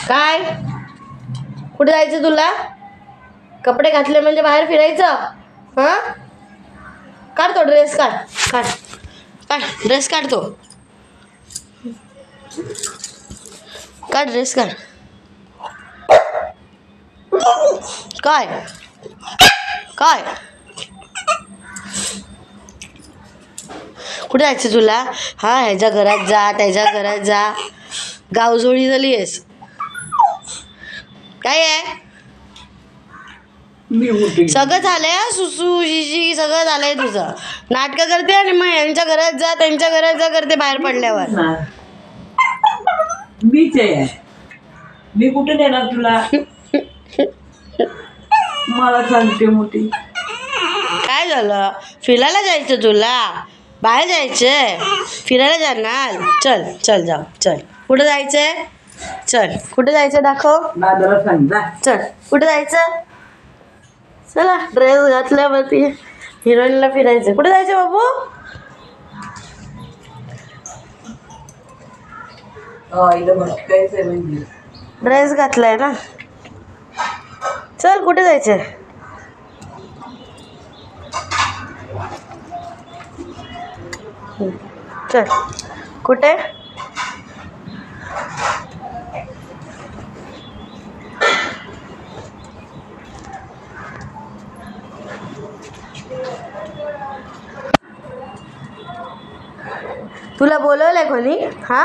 काय कुठे जायचं तुला? कपडे घातले म्हणजे बाहेर फिरायचं? हां, काढ तो ड्रेस, काढ काढ काढ ड्रेस, काढ तो, काढ ड्रेस, काढ. काय काय कुठे जायचं तुला? हा, ह्याच्या घरात जा, त्याच्या घरात जा, गावजोडी झाली आहेस. काय आहे? सगळं झालंय, सुसू शिशी सगळं झालंय तुझं. नाटकं करते आणि मग यांच्या घरात जा, त्यांच्या घरात जा करते बाहेर पडल्यावर. मीच आहे, मी कुठे देणार तुला? मला सांगते मोठी. काय झालं? फिरायला जायचं तुला? बाहेर जायचंय? फिरायला जाणार? चल चल जाऊ, चल. कुठं जायचंय? चल, कुठं जायचं दाखव. दादाला सांग जा. चल, कुठं जायचं? चला, ड्रेस घातल्यावरती हिरोईनला फिरायचं. कुठे जायचं बाबू? इथं भटकायचंय म्हणजे. ड्रेस घातलाय ना. चल, कुठे जायचंय? चल, कुठे? तुला बोलवलंय कोणी? हा,